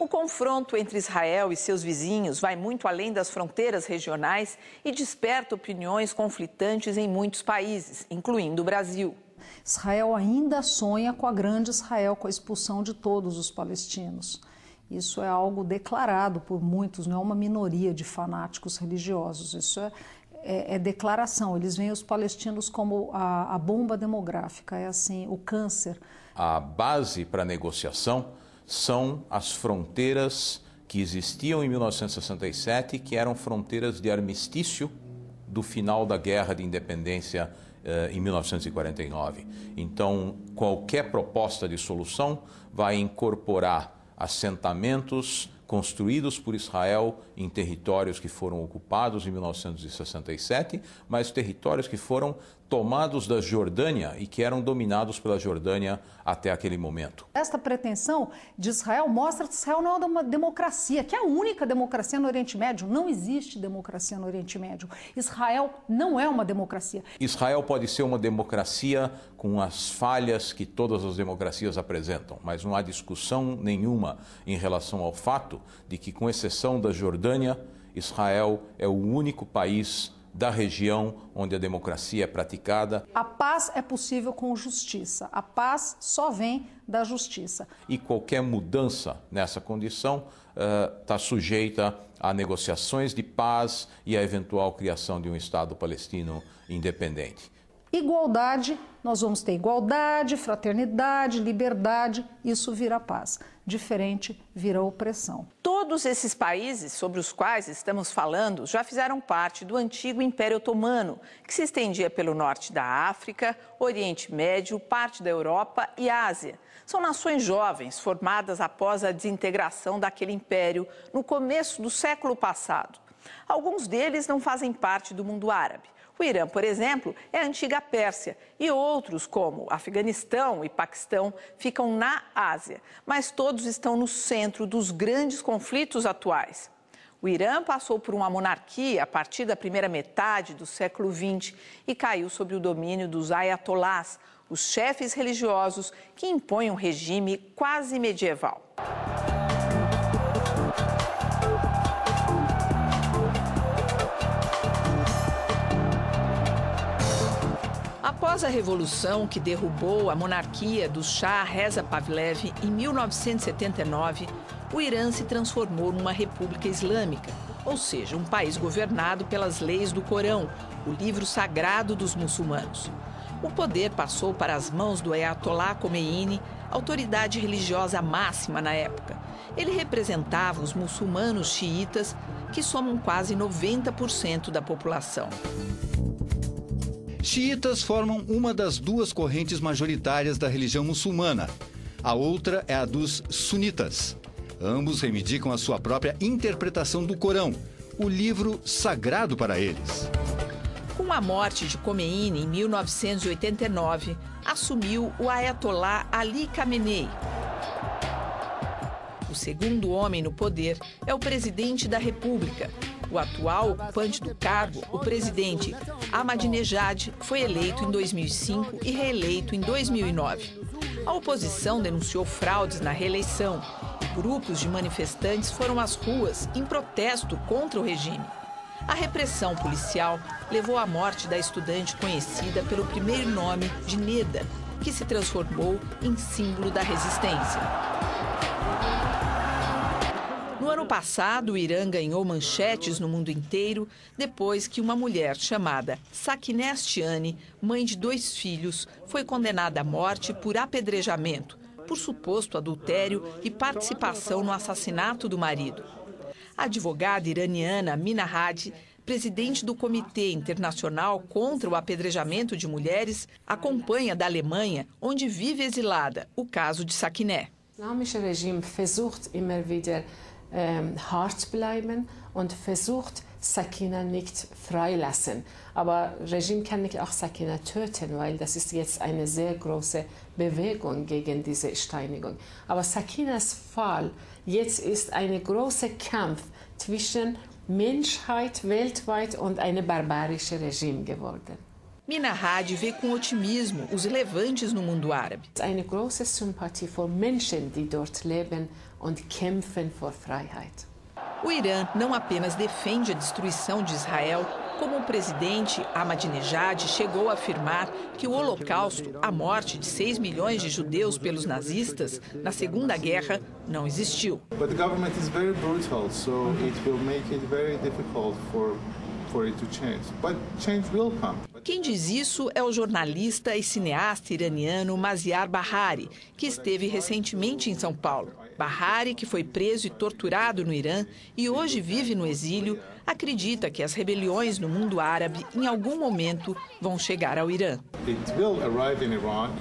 O confronto entre Israel e seus vizinhos vai muito além das fronteiras regionais e desperta opiniões conflitantes em muitos países, incluindo o Brasil. Israel ainda sonha com a grande Israel, com a expulsão de todos os palestinos. Isso é algo declarado por muitos, não é uma minoria de fanáticos religiosos. Isso é declaração. Eles veem os palestinos como a bomba demográfica, é assim, o câncer. A base para a negociação são as fronteiras que existiam em 1967, que eram fronteiras de armistício do final da Guerra de Independência em 1949. Então, qualquer proposta de solução vai incorporar assentamentos construídos por Israel em territórios que foram ocupados em 1967, mas territórios que foram tomados da Jordânia e que eram dominados pela Jordânia até aquele momento. Esta pretensão de Israel mostra que Israel não é uma democracia, que é a única democracia no Oriente Médio. Não existe democracia no Oriente Médio. Israel não é uma democracia. Israel pode ser uma democracia com as falhas que todas as democracias apresentam, mas não há discussão nenhuma em relação ao fato de que, com exceção da Jordânia, Israel é o único país da região onde a democracia é praticada. A paz é possível com justiça. A paz só vem da justiça. E qualquer mudança nessa condição está sujeita a negociações de paz e a eventual criação de um Estado palestino independente. Igualdade, nós vamos ter igualdade, fraternidade, liberdade, isso vira paz. Diferente vira opressão. Todos esses países sobre os quais estamos falando já fizeram parte do antigo Império Otomano, que se estendia pelo norte da África, Oriente Médio, parte da Europa e Ásia. São nações jovens, formadas após a desintegração daquele império no começo do século passado. Alguns deles não fazem parte do mundo árabe. O Irã, por exemplo, é a antiga Pérsia e outros, como Afeganistão e Paquistão, ficam na Ásia, mas todos estão no centro dos grandes conflitos atuais. O Irã passou por uma monarquia a partir da primeira metade do século XX e caiu sob o domínio dos ayatolás, os chefes religiosos que impõem um regime quase medieval. Após a revolução que derrubou a monarquia do Shah Reza Pahlavi em 1979, o Irã se transformou numa república islâmica, ou seja, um país governado pelas leis do Corão, o livro sagrado dos muçulmanos. O poder passou para as mãos do Ayatollah Khomeini, autoridade religiosa máxima na época. Ele representava os muçulmanos xiitas, que somam quase 90% da população. Xiitas formam uma das duas correntes majoritárias da religião muçulmana. A outra é a dos sunitas. Ambos reivindicam a sua própria interpretação do Corão, o livro sagrado para eles. Com a morte de Khomeini em 1989, assumiu o Ayatollah Ali Khamenei. O segundo homem no poder é o presidente da República. O atual ocupante do cargo, o presidente Ahmadinejad, foi eleito em 2005 e reeleito em 2009. A oposição denunciou fraudes na reeleição e grupos de manifestantes foram às ruas em protesto contra o regime. A repressão policial levou à morte da estudante conhecida pelo primeiro nome de Neda, que se transformou em símbolo da resistência. No ano passado, o Irã ganhou manchetes no mundo inteiro depois que uma mulher chamada Sakineh Ashtiani, mãe de 2 filhos, foi condenada à morte por apedrejamento, por suposto adultério e participação no assassinato do marido. A advogada iraniana Mina Hadi, presidente do Comitê Internacional contra o Apedrejamento de Mulheres, acompanha da Alemanha, onde vive exilada, o caso de Sakineh. O islamische Regime versucht immer wieder hart bleiben und versucht, Sakineh nicht freilassen. Aber das Regime kann nicht auch Sakineh töten, weil das ist jetzt eine sehr große Bewegung gegen diese Steinigung. Aber Sakinehs Fall jetzt ist ein großer Kampf zwischen Menschheit weltweit und einem barbarischen Regime geworden. Mina Hadi vê com otimismo os levantes no mundo árabe. Eine große Sympathie für Menschen, die dort leben und kämpfen für Freiheit. O Irã não apenas defende a destruição de Israel, como o presidente Ahmadinejad chegou a afirmar que o Holocausto, a morte de 6 milhões de judeus pelos nazistas na Segunda Guerra, não existiu. But the government is very brutal, so it will make it very difficult for it to change. But change will come. Quem diz isso é o jornalista e cineasta iraniano Maziar Bahari, que esteve recentemente em São Paulo. Bahari, que foi preso e torturado no Irã e hoje vive no exílio, acredita que as rebeliões no mundo árabe, em algum momento, vão chegar ao Irã. It will arrive in Iran,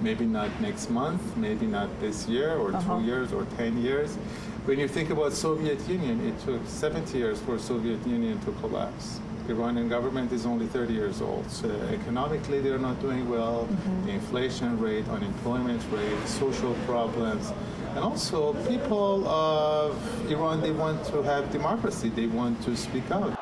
maybe not next month, maybe not this year or 2 years or 10 years. When you think about Soviet Union, it took 70 years for Soviet Union to collapse. The Iranian government is only 30 years old. So economically, they're not doing well. The inflation rate, unemployment rate, social problems. And also, people of Iran, they want to have democracy. They want to speak out.